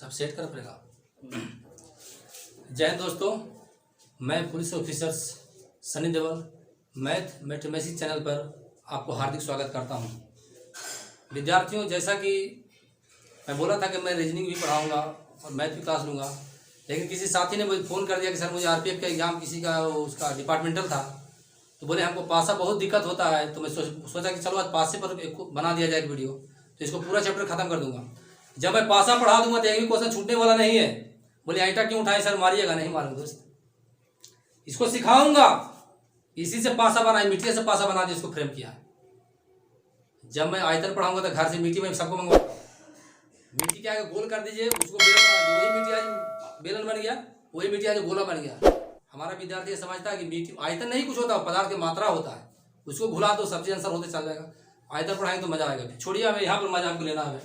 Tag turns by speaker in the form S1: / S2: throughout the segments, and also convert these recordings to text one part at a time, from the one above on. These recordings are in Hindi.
S1: सब सेट कर पड़ेगा। जय हिंद दोस्तों, मैं पुलिस ऑफिसर सनी देवल मैथमेटिक्स चैनल पर आपको हार्दिक स्वागत करता हूं। विद्यार्थियों, जैसा कि मैं बोला था कि मैं रीजनिंग भी पढ़ाऊंगा और मैथ भी क्लास लूँगा, लेकिन किसी साथी ने मुझे फ़ोन कर दिया कि सर मुझे आरपीएफ का एग्ज़ाम किसी का उसका डिपार्टमेंटल था, तो बोले हमको पासा बहुत दिक्कत होता है। तो मैं सोचा कि चलो आज पासे पर एक बना दिया जाए एक वीडियो, तो इसको पूरा चैप्टर खत्म कर दूंगा। जब मैं पासा पढ़ा दूंगा तो एक भी क्वेश्चन छूटने वाला नहीं है। बोले आईटा क्यों उठाए सर, मारिएगा? नहीं मारूंगा दोस्त, इसको सिखाऊंगा। इसी से पासा बना, मिट्टी से पासा बना दिया, इसको फ्रेम किया। जब मैं आयतन पढ़ाऊंगा तो घर से मिट्टी में सबको मंगवा, मिट्टी के आगे गोल कर दीजिए, उसको वही मिट्टी आज बेलन बन गया, वही मिट्टी आज गोला बन गया। हमारा विद्यार्थी समझता है कि मिट्टी आयतन नहीं कुछ होता, पदार्थ की मात्रा होता है, उसको घुला दो सब चीज आंसर होते चल जाएगा। आयतन पढ़ाएंगे तो मजा आएगा। छोड़िए, हमें यहाँ पर मजा आपको लेना है।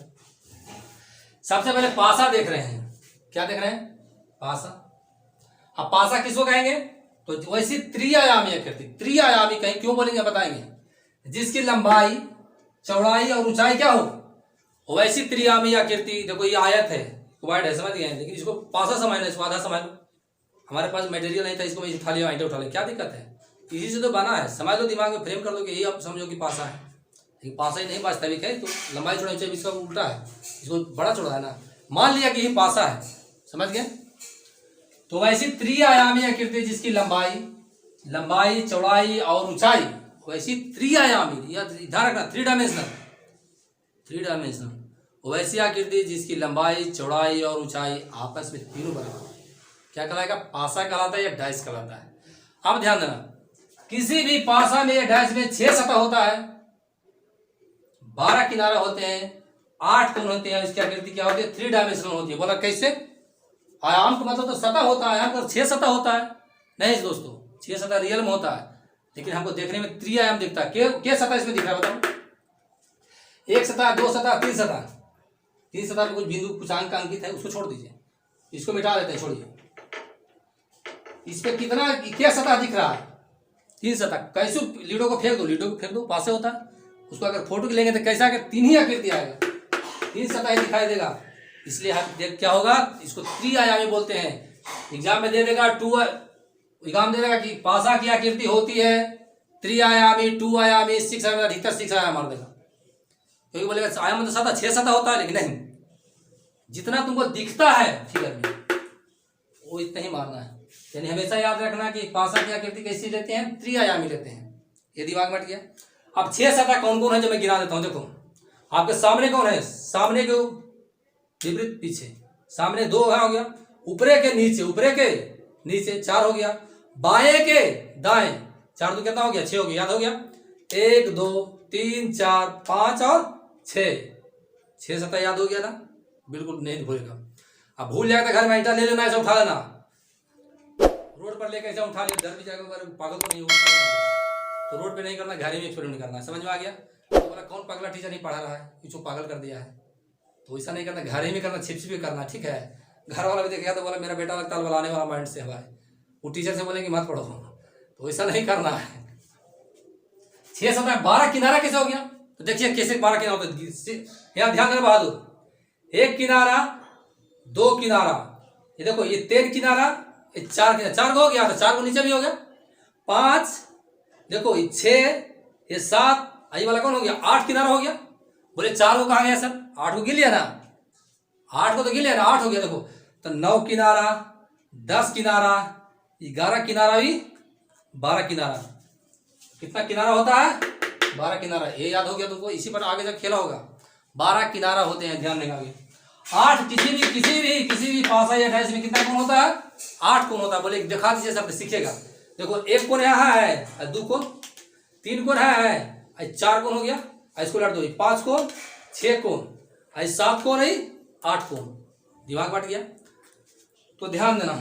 S1: सबसे पहले पासा देख रहे हैं। क्या देख रहे हैं? पासा। अब पासा किसको कहेंगे? तो वैसी त्रिआयामी आकृति। त्रिआयामी कहीं क्यों बोलेंगे बताएंगे। जिसकी लंबाई, चौड़ाई और ऊंचाई क्या हो, वैसी त्रिआयामी आकृति। देखो ये आयत है, क्वाड है, समझ गए, लेकिन इसको पासा समझना, इसको आधा समझ लो। हमारे पास मटेरियल नहीं था, इसको मैं उठा लिया, आइटा उठा लिया, क्या दिक्कत है? इसी से तो बना है, समझ लो, दिमाग में फ्रेम कर लो कि यही आप समझो कि पासा है। लेकिन पासा ही नहीं वास्तविक है, तो लंबाई चौड़ाई ऊंचाई इसका उल्टा है, इसको बड़ा चौड़ा है ना, मान लिया कि यही पासा है, समझ गए। तो वैसी त्रिआयामी आकृति जिसकी लंबाई चौड़ाई और ऊंचाई, वैसी त्रिआयामी, इधर रखना, थ्री डायमेंशनल, वैसी आकृति जिसकी लंबाई चौड़ाई और ऊंचाई आपस में तीनों बराबर, क्या कहलाएगा? पासा कहलाता है या डैश कहलाता है। अब ध्यान देना, किसी भी पासा में या डैश में 6 सतह होता है, 12 किनारे होते हैं, 8 कोण होते हैं। इसकी आकृति क्या होती है? थ्री डायमेंशनल होती है। बोला कैसे? आयाम का मतलब तो सतह होता है, आयाम का 6 सतह होता है। नहीं दोस्तों, 6 सतह रियल में होता है, लेकिन हमको देखने में त्रिआयाम दिखता है। क्या सतह इसमें दिख रहा है बताओ? 1 सतह, 2 सतह, 3 सतह। 3 सतह में कुछ बिंदु, कुछ अंक अंकित है, उसको छोड़ दीजिए, इसको मिटा देते हैं, छोड़िए। इस पे कितना, क्या सतह दिख रहा है? 3 सतह। कैसे? लीडो को फेंक दो, पासे होता है। उसको अगर फोटो लेंगे तो कैसा, अगर 3 ही आकृति आएगा, 3 सतह ही दिखाई देगा। इसलिए हम देख क्या होगा, इसको त्रिआयामी बोलते हैं। एग्जाम में दे देगा एग्जाम दे देगा कि पासा की आकृति होती है त्रिआयामी, 2 आयामी, 6 आयामी, अधिकतर 6 आयाम मार देगा। क्योंकि बोलेगा आयाम मतलब सतह 6 सतह होता है, लेकिन नहीं, जितना तुमको दिखता है फिगर में वो इतना ही मारना है। यानी हमेशा याद रखना कि पासा की आकृति कैसी लेते हैं? त्रिआयामी लेते हैं। ये दिमाग में हट गया। अब 6 सतह कौन कौन है जो मैं गिना देता हूं। देखो आपके सामने कौन है? सामने के विपरीत पीछे, सामने 2 हो गया, ऊपरे के नीचे 4 हो गया, बाएं के दाएं 4 तो कितना हो गया? 6 हो गया। याद हो गया? 1 2 3 4 5 और 6 सतह याद हो गया ना? बिल्कुल नहीं भूलेगा। अब भूल जाएगा तो घर में ईंटा ले लेना, ऐसा उठा लेना, रोड पर लेकर ऐसा उठा लिया, डर भी जाएगा, पागल तो नहीं होगा, तो रोड पे नहीं करना, घर में एक्सपेरिमेंट करना है। समझ में आ गया? तो बोला कौन पगला टीचर नहीं पढ़ा रहा है, कुछ पागल कर दिया है, तो ऐसा नहीं करना, घर ही में करना, छिप भी करना, ठीक है। घर वाला भी देखेगा तो बोला मेरा बेटा लगता है आने वाला माइंड से हुआ है, वो टीचर से बोलेंगे मत पढ़ो, तो ऐसा नहीं करना है। 6 सतह, 12 किनारा कैसे हो गया? तो देखिए कैसे 12 किनारा होता है, यहाँ ध्यान देना बहादुर। 1 किनारा, 2 किनारा, ये देखो ये 3 किनारा, ये 4 किनारा, 4 को हो गया, तो 4 को नीचे भी हो गया, 5, देखो ये 6, ये 7, आई वाला कौन हो गया? 8 किनारा हो गया। बोले 4 को कहा गया सर? 8 को गिन लिया ना, 8 को तो गिन लिया ना, 8 हो गया। देखो तो 9 किनारा, 10 किनारा, 11 किनारा भी, 12 किनारा। कितना किनारा होता है? 12 किनारा। ये याद हो गया तुमको, इसी पर आगे जब खेला होगा। 12 किनारा होते हैं, ध्यान देना। 8 किसी भी पासा या डैश में कितना कोण होता है? 8 कोण होता है। बोले दिखा दीजिए, सब सीखेगा। देखो 1 कोण यहाँ है, 2 कोण, 3 कोण है, 4 कोण हो गया, इसको लड़ दो, 5 कोण, 6 कोण, 7 कोण है, 8 कोण। दिमाग बट गया? तो ध्यान देना,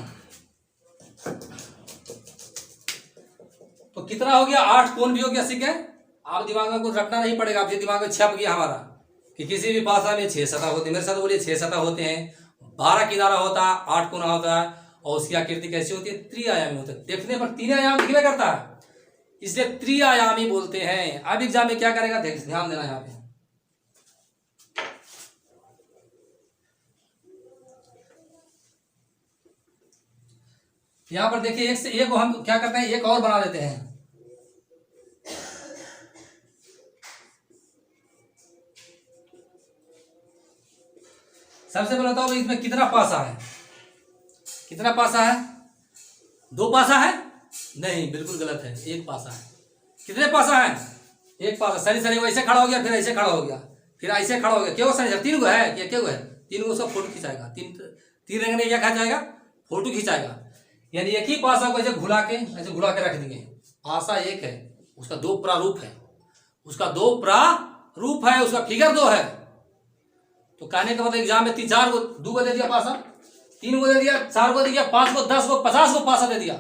S1: तो कितना हो गया? 8 कोण भी हो गया, सीख गए। आप दिमाग में कुछ रखना नहीं पड़ेगा, आपके दिमाग में छप गया हमारा कि किसी भी भाषा में 6 सतह होते हैं। मेरे साथ बोलिए 6 सतह होते हैं, 12 किनारा होता है, 8 कोना होता है, और उसकी आकृति कैसी होती है? त्रिआयामी होता है। देखने पर 3 आयाम दिखने करता है, इसलिए त्रिआयामी बोलते हैं। अब एग्जाम में क्या करेगा, ध्यान देना। यहाँ पे यहाँ पर देखिए एक से एक को हम क्या करते हैं, एक और बना लेते हैं। सबसे पहले बताओ इसमें कितना पासा है, कितना पासा है? 2 पासा है? नहीं, बिल्कुल गलत है, 1 पासा है। कितने पासा है? 1 पासा। सनी सनी वो ऐसे खड़ा हो गया, फिर ऐसे खड़ा हो गया, फिर ऐसे खड़ा हो गया। क्यों सनी सर? 3 गो है क्या? क्यों है? 3 गो उसका फोटो खिंचाएगा। 3 रंगने क्या खिंचाएगा? फोटो खिंचाएगा। यानी एक ही पासा को ऐसे घुला के रख देंगे। पासा एक है, उसका 2 प्रारूप है, उसका 2 प्रारूप है, उसका फिगर 2 है। तो कहने का मतलब एग्जाम में 3-4 को 2 को दे दिया पासा, 3 को दे दिया, 4 को दे दिया, 5 को, 10 को, 50 को पासा दे दिया।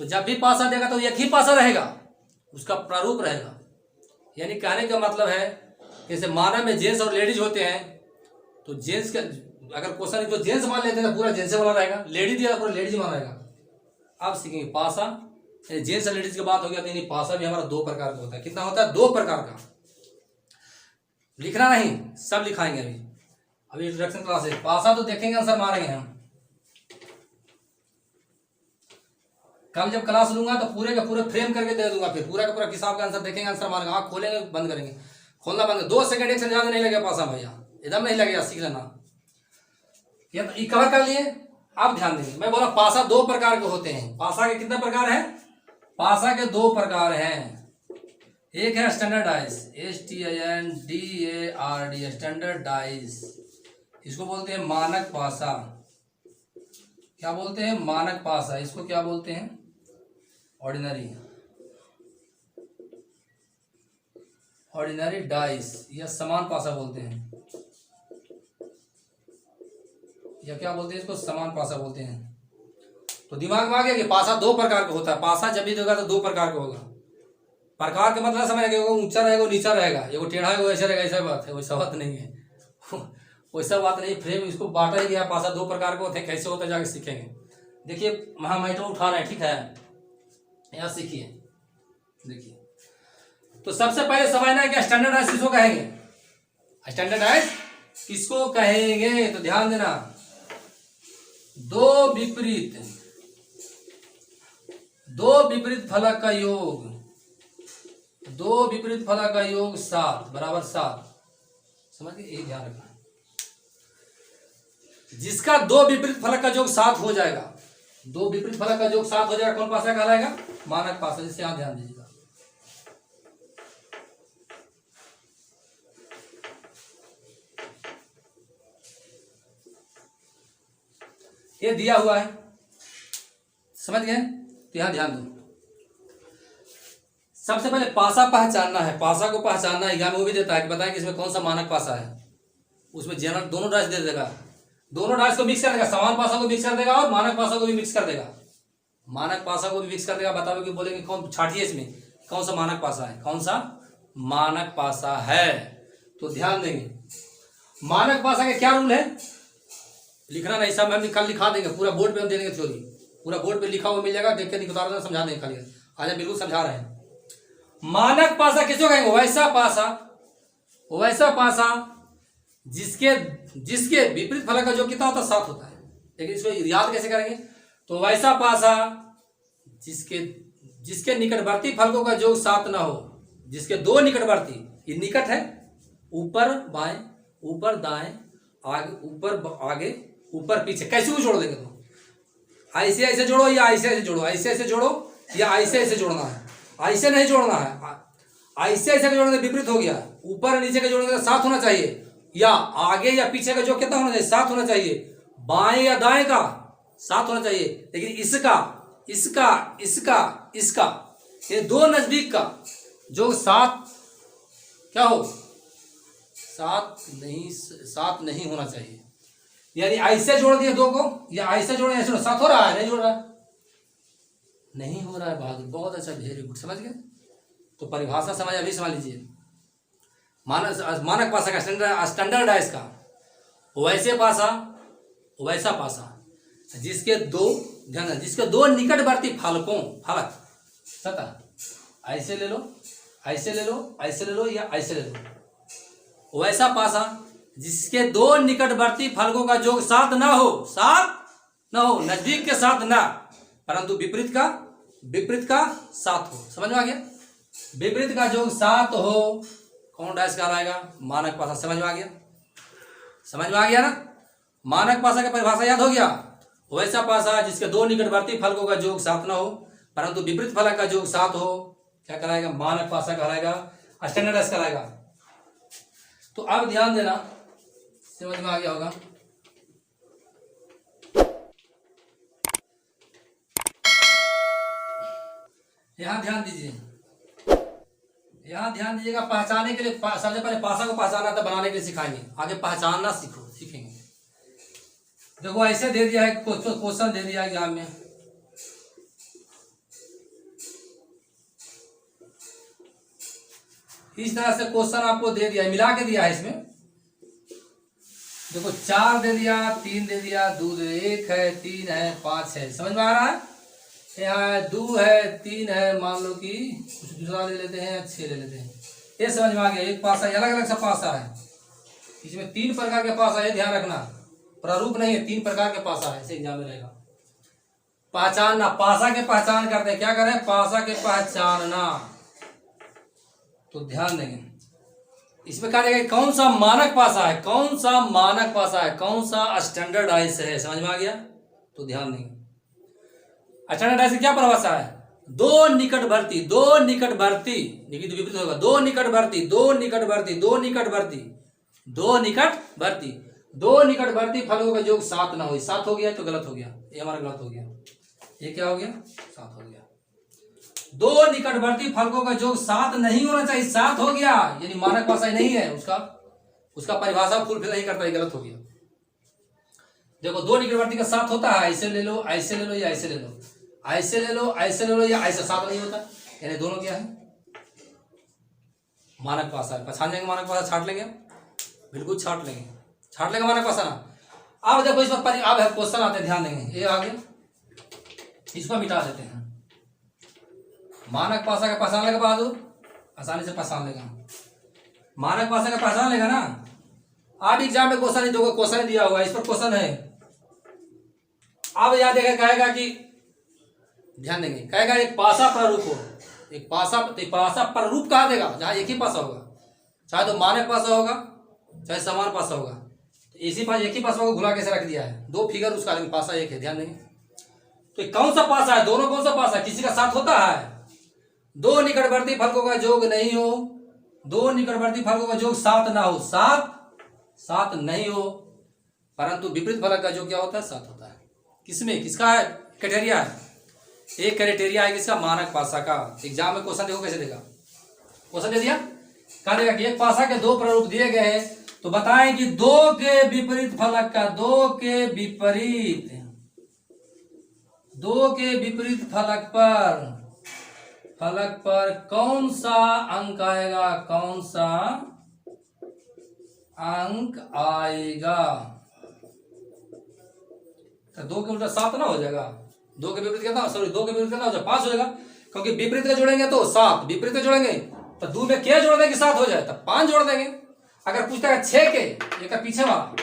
S1: तो जब भी पासा देगा तो एक ही पासा रहेगा, उसका प्रारूप रहेगा। यानी कहने का मतलब है जैसे मानव में जेंट्स और लेडीज होते हैं, तो जेंट्स का अगर क्वेश्चन जो जेंट्स मान लेते हैं तो पूरा जेंट्स वाला रहेगा, लेडी दिया पूरा लेडीज माना रहेगा। अब सीखेंगे पासा, जेंट्स और लेडीज की बात हो गया। तो पासा भी हमारा 2 प्रकार का होता है। कितना होता है? 2 प्रकार का। लिखना नहीं, सब लिखाएंगे अभी इंट्रोडक्शन क्लास है। पासा तो देखेंगे, आंसर मारेंगे हम। कल जब क्लास लूंगा तो पूरे का पूरे फ्रेम करके दे दूंगा, फिर पूरा का पूरा किताब का आंसर देखेंगे, आंसर मारेंगे। आँख खोलेंगे, बंद करेंगे, खोलना बंद कर। 2 सेकंड 1 से ज्यादा नहीं लगेगा पासा भैया, एकदम नहीं लगेगा, सीख लेना। ये कवर कर लिए। अब ध्यान देंगे, मैं बोला पासा 2 प्रकार के होते हैं। पासा के कितने प्रकार हैं? पासा के 2 प्रकार हैं। एक है स्टैंडर्डाइज, STANDARD, स्टैंडर्डाइज। इसको बोलते हैं मानक पासा। क्या बोलते हैं? मानक पासा। इसको क्या बोलते हैं? ऑर्डिनरी, ऑर्डिनरी डाइस या समान पासा बोलते हैं, या क्या बोलते हैं इसको? समान पासा बोलते हैं। तो दिमाग में आ गया कि पासा 2 प्रकार का होता है। पासा जब भी देगा तो 2 प्रकार का होगा। प्रकार के मतलब समझ गए, ऊंचा रहेगा, नीचा रहेगा, एगो टेढ़ा है, ऐसा रहेगा। ऐसा बात है, वैसा बात नहीं है, वैसा बात नहीं। फ्रेम इसको बांटा ही गया। पासा 2 प्रकार के होते हैं, कैसे होता है जाके सीखेंगे। देखिए हम माइटर उठा रहे हैं, ठीक है, यहाँ सीखिए। देखिए तो सबसे पहले समझना है कि स्टैंडर्डाइज किसको कहेंगे? स्टैंडर्डाइज किसको कहेंगे? तो ध्यान देना, 2 विपरीत फलक का योग, 2 विपरीत फलक का योग 7 बराबर 7। समझ गए? एक ध्यान रखना, जिसका 2 विपरीत फलक का योग 7 हो जाएगा, 2 विपरीत फलक का योग 7 हो जाएगा, कौन पासा कहलाएगा? मानक पासा। जिससे यहां ध्यान दीजिएगा। ये दिया हुआ है, समझ गए? तो यहां ध्यान दो। सबसे पहले पासा पहचानना है। पासा को पहचानना एग्जाम में वो भी देता है कि बताएं कि इसमें कौन सा मानक पासा है। उसमें जनरल दोनों डाइस दे देगा, दोनों डाइस को मिक्स कर देगा, समान पासा को मिक्स कर देगा और मानक पासा को भी मिक्स कर देगा। मानक पासा को भी मिक्स कर देगा। बताओ कि बोलेंगे कौन, छाटिए इसमें कौन सा मानक पासा है, कौन सा मानक पासा है। तो ध्यान देंगे, मानक पासा के क्या रूल है? लिखना नहीं, सब हम कल लिखा देंगे, पूरा बोर्ड पे हम दे देंगे थ्योरी, पूरा बोर्ड पे लिखा हुआ मिल जाएगा, देख के निकाल देना, समझा देंगे खाली। आज बिल्कुल समझा रहे हैं। मानक पासा किसको कहेंगे? वैसा पासा जिसके विपरीत फलक का जो कितना होता है? 7 होता है। लेकिन इसको याद कैसे करेंगे? तो वैसा पासा जिसके निकटवर्ती फलकों का योग 7 ना हो, जिसके 2 निकटवर्ती, ये निकट है, ऊपर बाएं, ऊपर दाएं, आगे ऊपर आगे, ऊपर पीछे, कैसे भी जोड़ देंगे। तो ऐसे ऐसे जोड़ो या ऐसे ऐसे जोड़ो, ऐसे ऐसे जोड़ो या ऐसे ऐसे जोड़ना है, ऐसे नहीं जोड़ना है, ऐसे ऐसे जोड़ने विपरीत हो गया। ऊपर नीचे के जोड़ने का 7 होना चाहिए, या आगे या पीछे का जो कितना होना चाहिए? 7 होना चाहिए। बाएं या दाएं का 7 होना चाहिए। लेकिन इसका ये 2 नजदीक का जो 7 क्या हो? 7 नहीं होना चाहिए। यानी ऐसे जोड़ दिए 2 को, या ऐसे जोड़े, ऐसे 7 हो रहा है? नहीं जोड़ रहा, नहीं हो रहा है। बहादुर, बहुत अच्छा, वेरी गुड, समझ गए? तो परिभाषा समझ, अभी समझ लीजिए। मानक पासा का स्टैंडर्डाइज का वैसा पासा जिसके 2 निकटवर्ती फलक सतह, ऐसे ले लो, ऐसे ले लो, ऐसे ले लो या ऐसे ले लो। वैसा पासा जिसके 2 निकटवर्ती फलकों का योग 7 ना हो, नजदीक के साथ ना, परंतु विपरीत का 7 हो। समझ में आ गया? विपरीत का योग 7 हो, कौन डैश कहलाएगा? मानक पासा। समझ में आ गया? समझ में आ गया ना? मानक पासा की परिभाषा याद हो गया? वैसा पासा जिसके दो निकटवर्ती फलकों का योग 7 न हो परंतु विपरीत फलक का योग 7 हो, क्या कहलाएगा? मानक पासा कहलाएगा, स्टैंडर्ड डैश कहलाएगा। तो अब ध्यान देना, समझ में आ गया होगा। यहां ध्यान दीजिए, यहां ध्यान दीजिएगा। पहचानने के लिए सबसे पहले पासा को पहचाना था, बनाने के लिए सिखाएंगे, आगे पहचानना सीखेंगे। देखो ऐसे दे दिया है, क्वेश्चन दे दिया है एग्जाम में, इस तरह से क्वेश्चन आपको दे दिया है, मिला के दिया है इसमें। देखो 4 दे दिया, 3 दे दिया, 2 दे, 1 है, 3 है, 5 है। समझ में आ रहा है? यहाँ 2 है, 3 है, मान लो कि कुछ दूसरा ले लेते हैं, 6 ले लेते हैं। ये समझ में आ गया। एक पासा अलग अलग सा पासा है, इसमें 3 प्रकार के पासा है, ध्यान रखना, प्रारूप नहीं है, 3 प्रकार के पासा है, ऐसे एग्जाम में रहेगा। पहचानना, पासा के पहचान करते हैं, क्या करें? पासा के पहचानना। तो ध्यान देंगे इसमें क्या रहेगा? कौन सा मानक पासा है, कौन सा मानक पासा है, कौन सा स्टैंडर्ड आइस है। समझ में आ गया? तो ध्यान देंगे। स्टैंडर्ड आइस की क्या परिभाषा है? दो निकटवर्ती विपरीत होगा, दो निकटवर्ती फलों का योग 7 ना हो। 7 हो गया तो गलत हो गया, ये हमारा गलत हो गया। ये क्या हो गया? 7 हो गया। दो निकटवर्ती फलकों का योग 7 नहीं होना चाहिए, 7 हो गया, यानी मानक पासा नहीं है, उसका परिभाषा फुलफिल नहीं करता है, गलत हो गया। देखो दो निकटवर्ती का 7 होता है, ऐसे ले लो, ऐसे ले लो, या ऐसे ले लो, ऐसे ले लो, ऐसे ले लो, या ऐसे 7 नहीं होता, यानी दोनों क्या है? मानक पासा है। पहचान जाएंगे मानक पासा, छाट लेंगे, बिल्कुल छाट लेंगे मानक पासा ना। अब देखो इस पर अब क्वेश्चन आते हैं, ध्यान देंगे। ये आगे इसको मिटा देते हैं। मानक पासा का पहचान लेगा बहादुर, आसानी से पहचान लेगा। मानक पासा का पहचान लेगा ना। आप एग्जाम में क्वेश्चन ही क्वेश्चन दिया होगा, इस पर क्वेश्चन है। अब याद देखेगा, कहेगा कि ध्यान देंगे, कहेगा एक पासा प्रारूप हो, एक पासा प्रारूप कहा देगा जहां एक ही पासा होगा, चाहे तो मानक पासा होगा चाहे समान पासा होगा। तो इसी पास एक ही पासा होगा, घुला कैसे रख दिया है, 2 फिगर उसका, लेकिन पासा एक है। ध्यान देंगे तो कौन सा पासा है, दोनों कौन सा पासा है? किसी का 7 होता है, दो निकटवर्ती फलकों का योग नहीं हो, दो निकटवर्ती फलकों का योग 7 ना हो, 7 नहीं हो, परंतु विपरीत फलक का योग क्या होता है? 7 होता है। किसमें किसका है क्राइटेरिया है? एक क्राइटेरिया है किसका? मानक पासा का। एग्जाम में क्वेश्चन देखो कैसे देगा, क्वेश्चन दे दिया, कहा देगा कि एक पासा के 2 प्रारूप दिए गए हैं, तो बताएं कि 2 के विपरीत फलक का, 2 के विपरीत फलक पर कौन सा अंक आएगा, कौन सा अंक आएगा? तो 2 के उल्टा 7 ना हो जाएगा, 2 के विपरीत कितना, 2 के विपरीत कितना हो जाएगा? 5 हो जाएगा, क्योंकि विपरीत का जोड़ेंगे तो 7, विपरीत का जोड़ेंगे तो 2 में क्या जोड़ देंगे? 7 हो जाए, तब 5 जोड़ देंगे। अगर पूछता है 6 के, एक का पीछे वाला,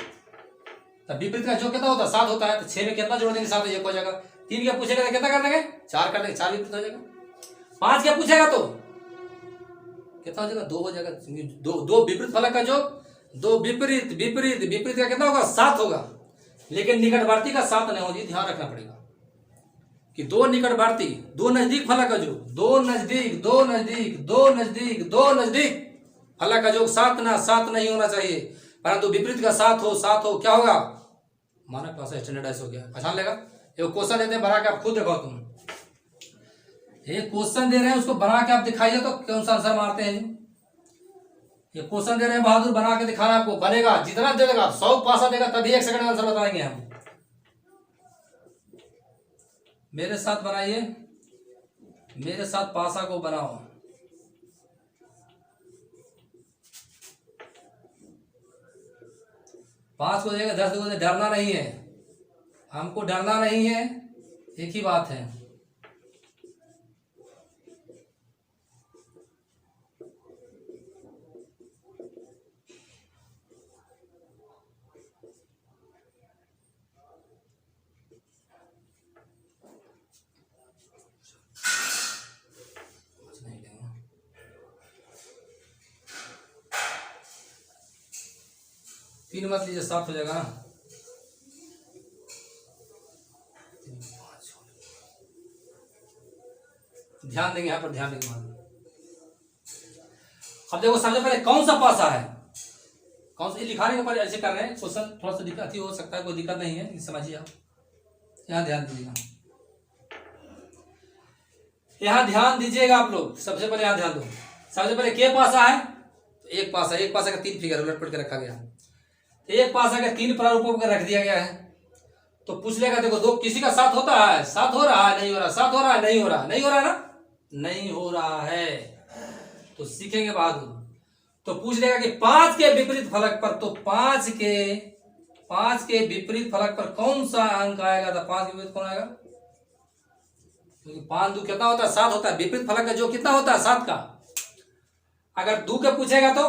S1: तब विपरीत का जो कितना होता है? 7 होता है, तो 6 में कितना जोड़ देंगे? 7, 1 हो जाएगा। 3 का पूछेगा तो कितना कर देंगे? 4 कर देंगे, 4 विपरीत हो जाएगा। 5 क्या पूछेगा तो कितना हो जाएगा? 2 हो जाएगा। दो विपरीत फलक का जो, 2 विपरीत का कितना होगा? 7 होगा, लेकिन निकटवर्ती का 7 नहीं होगी। ध्यान रखना पड़ेगा कि 2 निकटवर्ती, 2 नजदीक फलक का जो, 2 नजदीक फलक का जो 7 नहीं होना चाहिए, परंतु विपरीत का 7 हो, क्या होगा? मानक पासा स्टैंडर्डाइज हो गया। पहचान लेगा। एक क्वेश्चन देते हैं, बना के आप खुद देखो। तुम एक क्वेश्चन दे रहे हैं, उसको बना के आप दिखाइए तो कौन सा आंसर मारते हैं। ये क्वेश्चन दे रहे हैं बहादुर, बना के दिखाना आपको, बनेगा जितना दे देगा, 100 पासा देगा तभी 1 सेकंड में आंसर बताएंगे हम। मेरे साथ बनाइए, मेरे साथ पासा को बनाओ। पांच को देगा, 10 को देगा, डरना नहीं है, हमको डरना नहीं है, एक ही बात है। 3 मत लीजिए, 7 हो जाएगा ना। 3, 5 ध्यान देंगे यहाँ पर, ध्यान देंगे वहां। अब देखो सबसे पहले कौन सा पासा है, कौन सा, लिखाने के ऊपर ऐसे कर रहे हैं क्वेश्चन, थोड़ा सा दिक्कत ही हो सकता है, कोई दिक्कत नहीं है, समझिए आप। यहाँ ध्यान दीजिएगा, यहाँ ध्यान दीजिएगा आप लोग। सबसे पहले यहाँ ध्यान दो, सबसे पहले के पासा है, तो एक पासा, एक पासा का 3 फिगर उलट पलट के रखा गया। एक पासा का 3 प्रारूपों को रख दिया गया है। तो पूछ लेगा, देखो दो किसी का 7 होता है, 7 हो रहा है, नहीं हो रहा, 7 हो रहा है, नहीं हो रहा, नहीं हो रहा है ना, नहीं हो रहा है, तो सीखेंगे बहादुर। तो पूछ लेगा कि 5 के विपरीत फलक पर, तो 5 के विपरीत फलक पर कौन सा अंक आएगा, तो 5 के विपरीत कौन आएगा, क्योंकि 5 2 कितना होता है, 7 होता है, विपरीत फलक का जो कितना होता है 7 का। अगर 2 का पूछेगा तो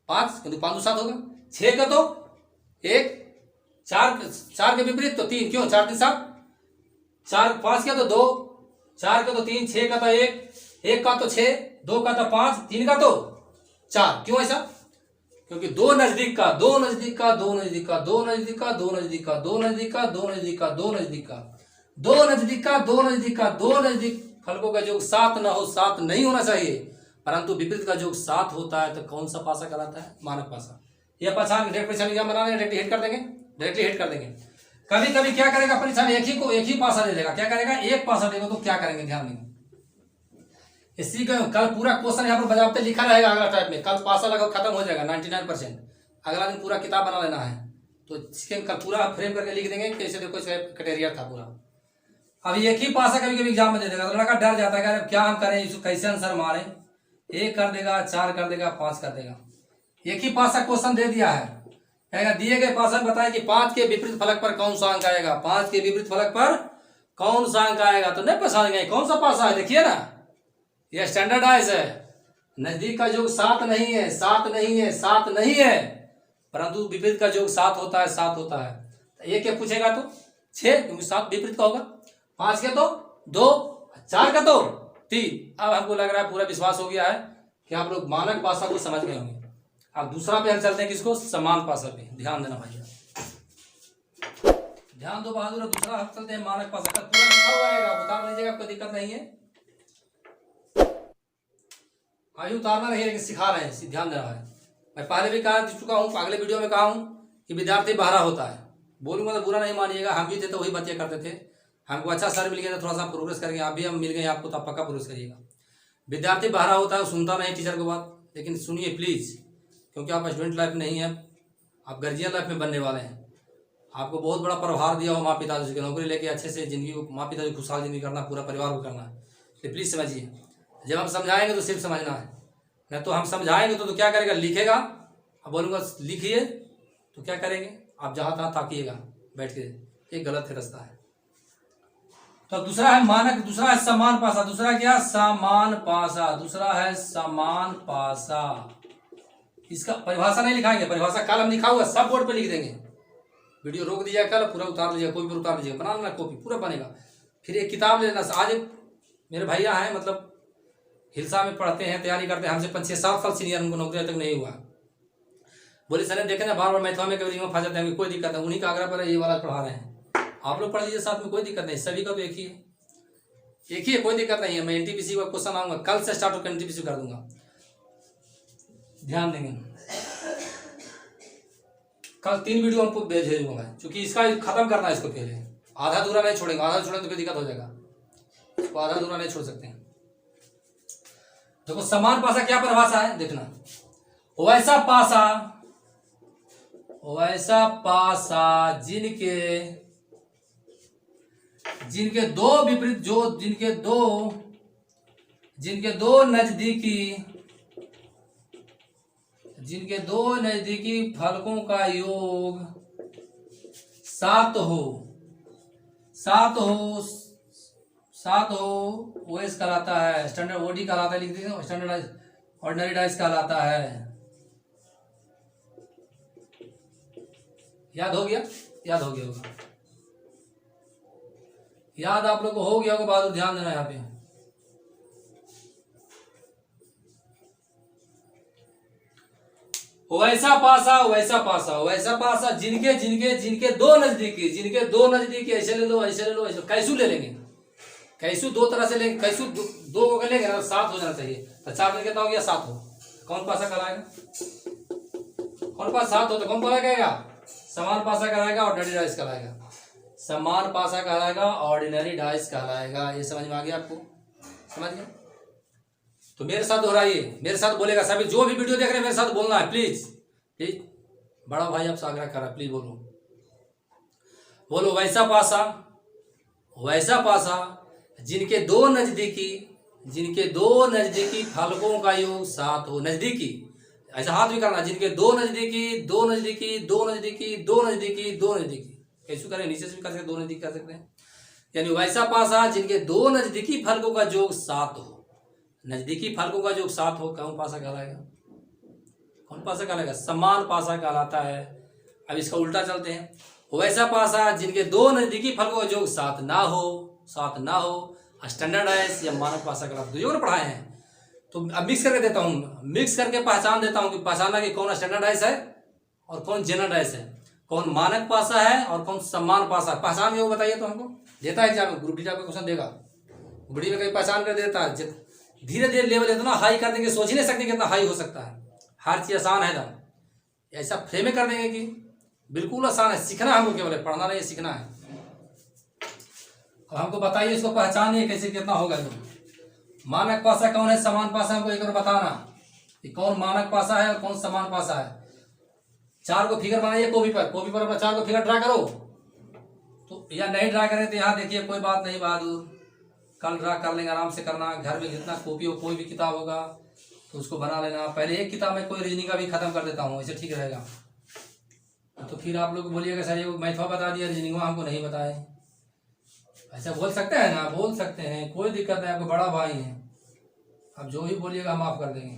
S1: 5, क्योंकि 5 2 7 होगा। 6 का तो 1, 4 के विपरीत तो 3, क्यों 4 3 7, 4 5 का तो 2, 4 का तो 3, 6 का तो 1 का तो 6, 2 का तो 5, 3 का तो 4, क्यों ऐसा, क्योंकि 2 नजदीक का, 2 नजदीक का, 2 नजदीक का, 2 नजदीक का, 2 नजदीक का, 2 नजदीक का, 2 नजदीक का, 2 नजदीक का, 2 नजदीक का, 2 नजदीक का, 2 नजदीक फलकों का योग 7 ना हो, 7 नहीं होना चाहिए, परंतु विपरीत का योग 7 होता है, तो कौन सा पासा कहलाता है, मानक पासा। यह पहचान डायरेक्ट परीक्षा में एग्जाम बना रहे, डायरेक्टली हिट कर देंगे, डायरेक्टली हिट कर देंगे। कभी कभी क्या करेगा परीक्षा में, एक ही पासा दे देगा, क्या करेगा, एक पासा देगा, तो क्या करेंगे, ध्यान देंगे। इसी का कल पूरा क्वेश्चन यहाँ पर बजाबते लिखा रहेगा, अगला टाइप में, कल पासा लगभग खत्म हो जाएगा 99%। अगला दिन पूरा किताब बना लेना है, तो इसके कल पूरा फ्रेम करके लिख देंगे कैसे देखो इसका क्राइटेरिया था पूरा। अब एक ही पासा कभी कभी एग्जाम में दे देगा, तो लड़का डर जाता है कि अरे क्या हम करें, इसको कैसे आंसर मारें, 1 कर देगा, 4 कर देगा, 5 कर देगा। एक ही पासा क्वेश्चन दे दिया है, कहेगा दिए गए पासा में बताएं कि 5 के विपरीत फलक पर कौन सा अंक आएगा, 5 के विपरीत फलक पर कौन सा अंक आएगा, तो नहीं पहचानेंगे कौन सा पासा है। देखिए ना, यह स्टैंडर्डाइज है, नजदीक का योग 7 नहीं है, 7 नहीं है, 7 नहीं है, परंतु विपरीत का योग 7 होता है, 7 होता है। एक क्या पूछेगा तो 6, क्योंकि 7 विपरीत का होगा, 5 के तो 2, 4 का तो 3। अब हमको लग रहा है पूरा विश्वास हो गया है कि आप लोग मानक पासा को समझ गए होंगे। अब दूसरा पे हम चलते हैं, किसको, समान पासा पे, ध्यान देना भैया, ध्यान दो बहादुर। दूसरा हम चलते हैं मानक पासा का, पूरा लिखा हुआ रहेगा, उतार लीजिएगा, कोई दिक्कत नहीं है, अभी उतारना नहीं है, लेकिन सिखा रहे हैं, ध्यान देना है। मैं पहले भी कहा चुका हूँ, अगले वीडियो में कहा हूँ कि विद्यार्थी बहरा होता है, बोलूंगा तो बुरा नहीं मानिएगा, हम भी थे तो वही बातें करते थे, हमको अच्छा सर मिल गया तो थोड़ा सा प्रोग्रेस करेंगे, आप भी हम मिल गए आपको तो आप पक्का प्रोग्रेस करिएगा। विद्यार्थी बहरा होता है, सुनता नहीं टीचर की बात, लेकिन सुनिए प्लीज़, क्योंकि आप स्टूडेंट लाइफ नहीं है, आप गार्जियन लाइफ में बनने वाले हैं। आपको बहुत बड़ा प्रभार दिया हो माँ पिताजी की, नौकरी लेके अच्छे से जिंदगी को, माँ पिताजी खुशहाल जिंदगी करना, पूरा परिवार को करना है, तो प्लीज़ समझिए। जब हम समझाएंगे तो सिर्फ समझना है, नहीं तो हम समझाएंगे तो क्या करेगा, लिखेगा, अब बोलूँगा लिखिए तो क्या करेंगे, आप जहाँ तहाँ ताकिएगा बैठ के, ये गलत है रास्ता है। तो दूसरा है मानक, दूसरा है समान पासा, दूसरा क्या, समान पासा, दूसरा है समान पासा। इसका परिभाषा नहीं लिखाएंगे, परिभाषा कॉलम लिखा हुआ सब बोर्ड पे लिख देंगे, वीडियो रोक दीजिएगा, कल पूरा उतार लीजिएगा, कोई भी उतार लीजिएगा, बना लेना कॉपी, पूरा बनेगा। फिर एक किताब लेना, आज मेरे भैया हैं, मतलब हिलसा में पढ़ते हैं, तैयारी करते हैं, हमसे 5-6-7 साल सीनियर, उनको नौकरी तक नहीं हुआ। बोले सर देखे ना बार बार मैथवा में कभी फंस जाते हैं, कोई दिक्कत नहीं, उन्हीं का आग्रह पर ये वाला पढ़ा रहे हैं, आप लोग पढ़ लीजिए साथ में, कोई दिक्कत नहीं, सभी का तो एक ही है, कोई दिक्कत नहीं है। मैं एनटीपीसी का क्वेश्चन आऊंगा, कल से स्टार्ट होकर एनटीपीसी कर दूंगा, ध्यान देंगे। कल 3 वीडियो हमको भेजूंगा मैं, क्योंकि इसका खत्म करना है, इसको पहले आधा अधूरा नहीं छोड़ेंगे, आधा छोड़ेंगे तो फिर दिक्कत हो जाएगा, इसको आधा अधूरा नहीं छोड़ सकते हैं। देखो समान पासा क्या परिभाषा है, देखना, वैसा पासा जिनके दो विपरीत, जिनके दो नजदीकी फलकों का योग 7 हो, ओएस कहलाता है, स्टैंडर्ड ओडी कहलाता है, लिख दीजिए, स्टैंडर्डाइज ऑर्डिनरी डाइज कहलाता है। याद हो गया होगा, याद आप लोग को हो गया होगा, बहादुर ध्यान देना यहाँ पे। वैसा पासा वैसा पासा वैसा पासा जिनके जिनके जिनके दो नजदीकी ऐसे ले लो ऐसे ले लो ऐसे। कैसू ले लेंगे, कैसू दो तरह से लेंगे, कैसू दो को लेंगे ना 7 हो जाना चाहिए। तो 4 में कितना हो गया 7 हो। कौन पासा कराएगा, कौन पास 7 हो तो कौन पासा कहेगा, समान पासा कहलाएगा, ऑर्डिनरी डाइस कहलाएगा। समान पासा कहलाएगा, ऑर्डिनरी डाइस कहलाएगा। ये समझ में आ गया आपको, समझ गए। तो मेरे साथ दोहराइए, मेरे साथ बोलेगा सभी, जो भी वीडियो देख रहे हैं मेरे साथ बोलना है प्लीज प्लीज। बड़ा भाई आपसे आग्रह कर रहा है, प्लीज बोलो बोलो। वैसा पासा जिनके दो नजदीकी फलकों का योग 7 हो। नजदीकी ऐसा हाथ भी करना, जिनके दो नजदीकी कैसे करें, नीचे से भी कर सकते, दो नजदीकी कर सकते हैं। यानी वैसा पासा जिनके दो नजदीकी फलकों का योग 7 हो। नजदीकी फलकों का योग 7 हो, कौन पासा कहलाएगा, कौन पासा कहलाएगा, समान पासा कहलाता है। अब इसका उल्टा चलते हैं। वैसा पासा जिनके दो नजदीकी फलकों का योग 7 ना हो, स्टैंडर्ड डाइस या मानक पासा कहलाता है। तो योग पढ़ाए हैं, तो अब मिक्स करके देता हूँ, मिक्स करके पहचान देता हूँ कि पहचानना कि कौन स्टैंडर्ड डाइस है और कौन जनरल डाइस है, कौन मानक पासा है और कौन सम्मान पासा है। पहचान योग बताइए तो हमको देता है एग्जाम में, ग्रुप डी का क्वेश्चन देगा, बड़ी में कहीं पहचान कर देता है। धीरे धीरे लेवल इतना हाई कर देंगे, सोच ही नहीं सकते कितना हाई हो सकता है। हर चीज आसान है ना, ऐसा फ्रेम कर देंगे कि बिल्कुल आसान है। सीखना हमको, केवल पढ़ना नहीं, सीखना है। और हमको बताइए इसको पहचानिए कैसे, कितना होगा। जो मानक पासा कौन है, समान पासा, हमको एक बार बताना कि कौन मानक पासा है और कौन समान पासा है। 4 को फिगर बनाइए कॉपी पर अपना 4 को फिगर ड्रा करो। तो या नहीं ड्रा करें तो यहाँ देखिए, कोई बात नहीं बहादुर, कल ड्रा कर लेंगे, आराम से करना। घर में जितना कॉपी हो, कोई भी किताब होगा तो उसको बना लेना। पहले एक किताब में कोई रीजनिंग का भी खत्म कर देता हूँ, ऐसे ठीक रहेगा। तो फिर आप लोग बोलिएगा सर ये मैथवा बता दिया, रीजनिंग हमको नहीं बताए। ऐसा बोल सकते हैं ना, बोल सकते हैं, कोई दिक्कत नहीं। आपको बड़ा भाई है, आप जो भी बोलिएगा माफ़ कर देंगे,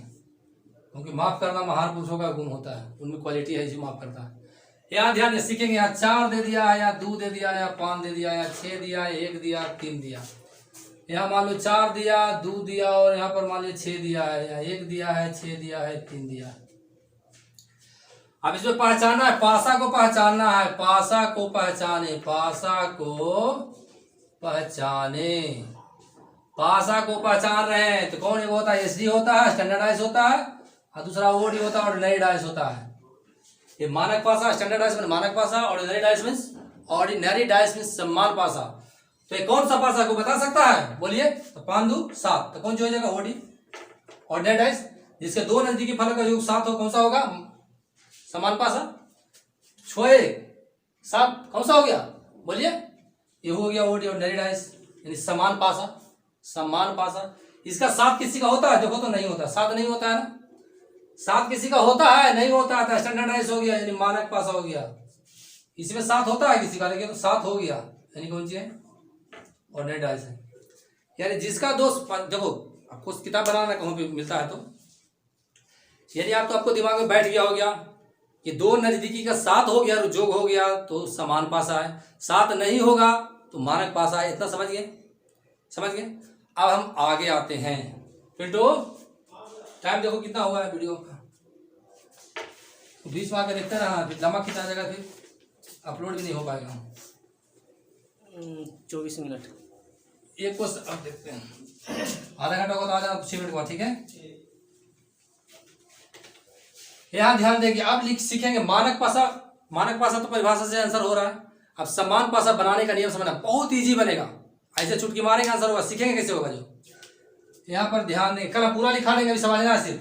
S1: क्योंकि माफ़ करना महान पुरुषों का गुण होता है, उनमें क्वालिटी है जो माफ़ करता है। यहाँ ध्यान से सीखेंगे। यहाँ 4 दे दिया, या 2 दे दिया, या 5 दे दिया, या 6 दिया, 1 दिया, 3 दिया। यहाँ मान लो 4 दिया, 2 दिया, और यहाँ पर मान लो 6 दिया है, या 1 दिया है, 6 दिया है, 3 दिया है। अब इसमें पहचानना है, पासा को पहचानना है, पासा को पहचाने, पासा को पहचाने। पासा को पहचान रहे हैं तो कौन, एक होता है एसडी होता है, स्टैंडर्डाइज होता है, और दूसरा ओडी होता है, ऑर्डिनरी डाइस होता है। ये मानक पासा, स्टैंडर्ड डाइस मीन मानक पासा, ऑर्डिनरी डाइस मीन्स सम्मान पासा। तो ये कौन सा पासा को बता सकता है, बोलिए। तो 5 2 7, तो कौन जो हो जाएगा, ओडी ऑर्डिनरी डाइस। जिसके दो नजदीकी फलक का योग 7 हो, कौन सा होगा, समान पासा। 6 7 कौन सा हो गया, बोलिए। ये हो गया ओडी ऑर्डिनरी डाइस, यानी समान पासा, सम्मान पासा। इसका 7 किसी का होता है, देखो तो नहीं होता, 7 नहीं होता है ना। 7 किसी का होता है, नहीं होता है, तो स्टैंडर्डाइज हो गया, यानी मानक पासा हो गया। इसमें 7 होता है किसी का, लेकिन तो 7 हो गया, यानी कौन सी है, ऑर्डिनरी डाइस है। यानी जिसका दोस्त, देखो आपको किताब बनाना कहीं पे मिलता है तो, यदि आपको दिमाग में बैठ गया हो गया कि दो नजदीकी का 7 हो गया, जोग हो गया तो समान पासा है, 7 नहीं होगा तो मानक पासा है। इतना समझ गए, समझ गए। अब हम आगे आते हैं। पिंटू टाइम देखो कितना हुआ है वीडियो का, बीच में आकर देखते रहना, फिर लंबा खींचा जाएगा, फिर अपलोड भी नहीं हो पाएगा।
S2: 24 मिनट।
S1: एक क्वेश्चन अब देखते हैं, आधा घंटा होगा तो आ जाना, 6 मिनट बाद, ठीक है। यहाँ ध्यान देंगे, अब सीखेंगे मानक पासा। मानक पासा तो परिभाषा से आंसर हो रहा है। अब समान पासा बनाने का नियम समझना, बहुत इजी बनेगा, ऐसे चुटकी मारेंगे आंसर होगा। सीखेंगे कैसे होगा, जो यहाँ पर ध्यान देंगे। कल पूरा लिखा लेंगे, अभी समझना है सिर्फ।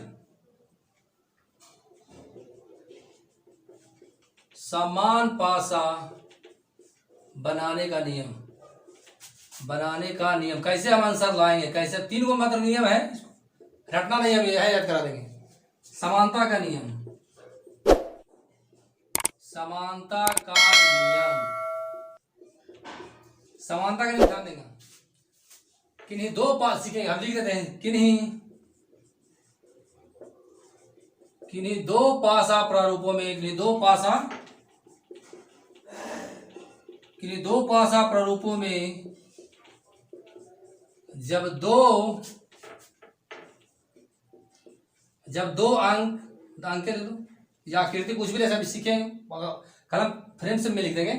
S1: समान पासा बनाने का नियम, बनाने का नियम कैसे हम आंसर लाएंगे, कैसे। 3 को मात्र नियम है, रटना नहीं, हम यह याद करा देंगे। समानता का नियम, समानता का नियम, समानता का नियम ध्यान देगा। किन्हीं दो पास सीखेंगे, हम लिख देते हैं, किन्हीं दो पासा प्रारूपों में, किन्हीं दो पासा प्रारूपों में जब दो अंक ले लो, या आकृति कुछ भी ले सकते, सीखेंगे कलम फ्रेम से में लिख देंगे।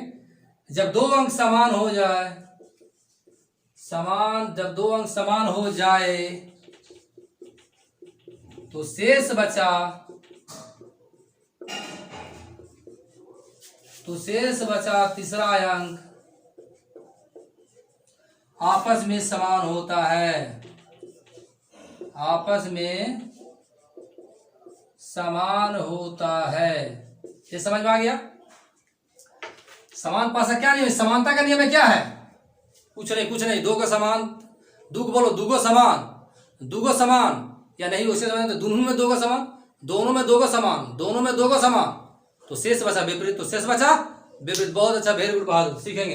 S1: जब दो अंक समान हो जाए, जब दो अंक समान हो जाए तो शेष बचा तीसरा अंक आपस में समान होता है, आपस में समान होता है। ये समझ में आ गया? समान पासा क्या नियम है? समानता का नियम है क्या है? कुछ नहीं। दो का समान, बोलो दूगो समान या नहीं, उसे समझ तो दोनों में दो का समान, दोनों में दो का समान तो शेष बचा विपरीत, बहुत अच्छा, वेरी गुड बहादुर, सीखेंगे।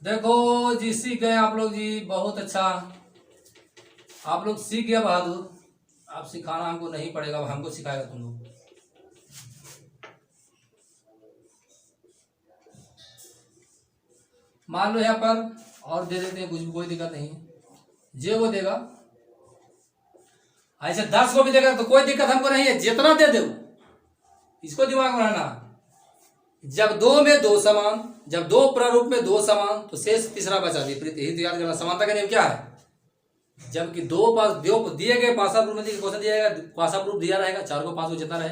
S1: देखो जी सीख गए आप लोग जी, बहुत अच्छा, आप लोग सीख गया बहादुर। आप सिखाना हमको नहीं पड़ेगा, हमको सिखाएगा तुम लोग। मान लो यहाँ पर और दे देते हैं, कुछ भी कोई दिक्कत नहीं है, जे वो देगा। ऐसे 10 को भी देगा तो कोई दिक्कत हमको नहीं है, जितना दे दो, इसको दिमाग में रहना। जब दो में दो समान, जब दो प्रारूप में दो समान तो शेष तीसरा बचा विपरीत, यही तो याद करना। समानता का नियम क्या है? जबकि दो दिए गए पासा प्रूफ में क्वेश्चन दिया जाएगा, पासा प्रूफ दिया रहेगा, 4 को 5 को जितना रहे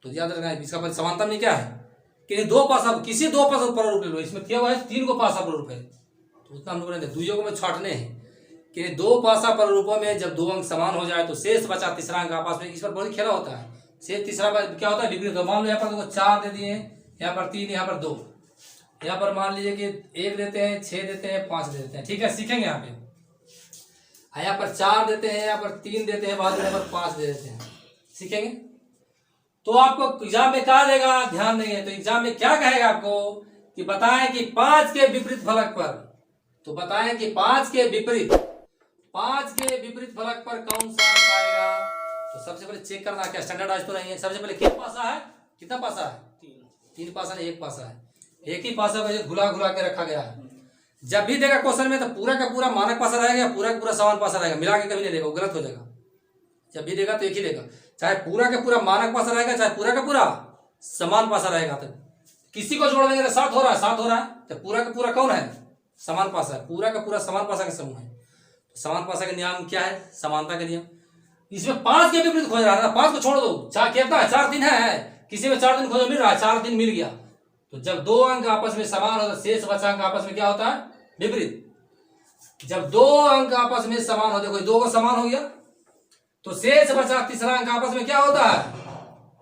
S1: तो याद रखना है। इसका समानता में क्या है कि किसी दो पासा प्रारूप ले लो, इसमें क्या हुआ है 3 को पासा प्रारूप है तो उतना हम लोग नहीं, दुइयों को में छाटने हैं कि दो पासा प्रारूपों में जब दो अंक समान हो जाए तो शेष बचा तीसरा अंक आपस में, इस पर बहुत खेला होता है। शेष तीसरा क्या होता है? विपरीत। मान लो यहाँ पर 4 दे दिए, यहाँ पर 3, यहाँ पर 2, यहाँ पर मान लीजिए कि 1 देते हैं, 6 देते हैं, 5 देते हैं, ठीक है, सीखेंगे यहाँ पे। यहाँ पर 4 देते हैं, यहाँ पर 3 देते हैं, बाद में यहाँ पर 5 दे देते हैं, सीखेंगे। तो आपको एग्जाम में क्या देगा, ध्यान देंगे तो एग्जाम में क्या कहेगा आपको कि बताएं कि 5 के विपरीत फलक पर, तो बताएं कि 5 के विपरीत फलक पर कौन सा अंक आएगा। तो सबसे पहले चेक करना क्या स्टैंडर्डाइज तो नहीं है। सबसे पहले कितना पासा है, तीन पासा नहीं, 1 पासा है, एक ही पासा को घुला के रखा गया है। जब भी देगा क्वेश्चन में तो पूरा का पूरा मानक पासा रहेगा, पूरा का पूरा समान पासा रहेगा, मिला के कभी नहीं देगा, वो गलत हो जाएगा। जब भी देगा तो एक ही देगा, चाहे पूरा का पूरा मानक पासा रहेगा, चाहे पूरा का पूरा समान पासा रहेगा। तो किसी को जोड़ देंगे तो 7 हो रहा है, तो पूरा का पूरा कौन है? समान पासा है, पूरा का पूरा समान पासा का समूह है। तो समान पासा का नियम क्या है? समानता का नियम। इसमें 5 के विपरीत खोज रहा है, 5 को छोड़ दो, 4 कितना है? 4 दिन है, किसी में 4 दिन खोजो, मिल रहा है, 4 दिन मिल गया। तो जब दो अंक आपस में समान होता है, शेष बचा अंक आपस में क्या होता है? विपरीत। जब दो अंक आपस में समान होते, कोई 2 को समान हो गया तो शेष बचा तीसरा अंक आपस में क्या होता है?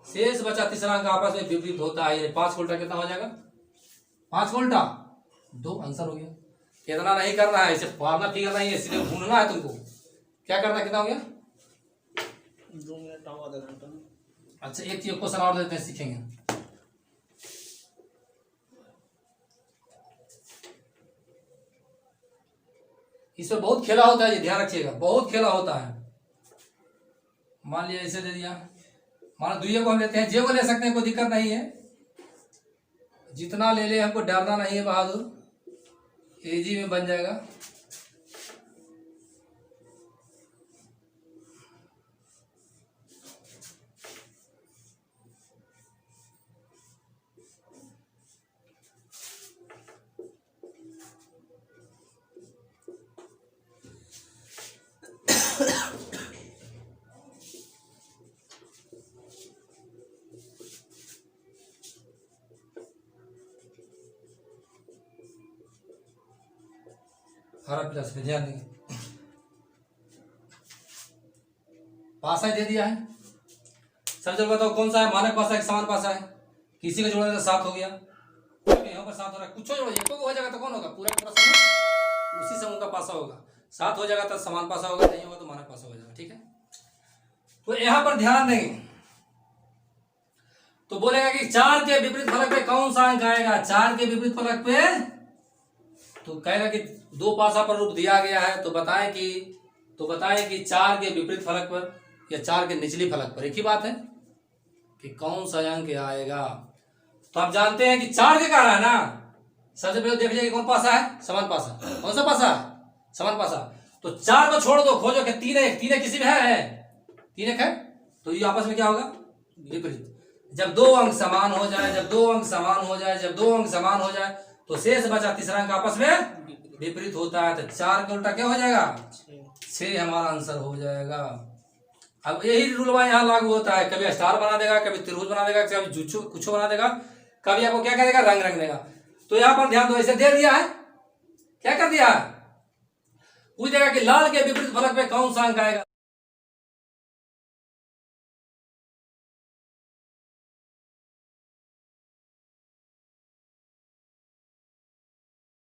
S1: शेष बचा तीसरा अंक आपस में विपरीत होता है। 5 को उल्टा कितना हो जाएगा? 5 को उल्टा 2, आंसर हो गया। इतना नहीं करना है, इसे फार्मूला फिगर नहीं है, सीधे ढूंढना है तुमको। क्या करना, कितना हो गया?
S2: 2 मिनट और आधा घंटा।
S1: अच्छा, एक चीज क्वेश्चन और देते हैं, सीखेंगे। इसमें बहुत खेला होता है, ये ध्यान रखिएगा, बहुत खेला होता है। मान लिया ऐसे दे दिया, मानो दुइये को हम लेते हैं, जे को ले सकते हैं, कोई दिक्कत नहीं है, जितना ले ले हमको डरना नहीं है बहादुर, एजी में बन जाएगा। हरा प्लस में ध्यान देंगे, पासा दे दिया है। सबसे बताओ कौन सा है? मानक पासा है, समान पासा है। किसी को जोड़ने तो 7 हो गया, यहाँ पर 7 हो रहा है, कुछ जोड़ो, एक हो जाएगा तो कौन होगा? पूरा पूरा समूह, उसी समूह का पासा होगा। 7 हो जाएगा तो समान पासा होगा, नहीं होगा तो मानक पासा हो जाएगा, ठीक है। तो यहाँ पर ध्यान देंगे तो बोलेगा कि 4 के विपरीत फलक पे कौन सा अंक आएगा? 4 के विपरीत फलक पे तो कहेगा कि 2 पासा पर रूप दिया गया है, तो बताएं कि 4 के विपरीत फलक पर या 4 के निचली फलक पर, एक ही बात है कि कौन सा अंक आएगा। तो आप जानते हैं कि 4 के कह रहा है ना, सबसे पहले देख लीजिए कौन पासा है? समान पासा। कौन सा पासा? समान पासा। तो 4 को छोड़ दो, खोजो कि 3 है, 3 है, किसी में है 3 है, तो ये आपस में क्या होगा? विपरीत। जब दो अंक समान हो जाए, जब दो अंक समान हो जाए, जब दो अंक समान हो जाए तो शेष बचा तीसरा अंक आपस में विपरीत होता है। तो 4 के उल्टा क्या हो जाएगा? 6 हमारा आंसर हो जाएगा। अब यही रूल यहाँ लागू होता है, कभी स्टार बना देगा, कभी त्रिभुज बना देगा, कभी कुछ बना देगा, कभी आपको क्या करेगा? रंग रंग देगा। तो यहाँ पर ध्यान दो, ऐसे दे दिया है, क्या कर दिया है? पूछ देगा कि लाल के विपरीत फलक पे कौन सा अंक आएगा।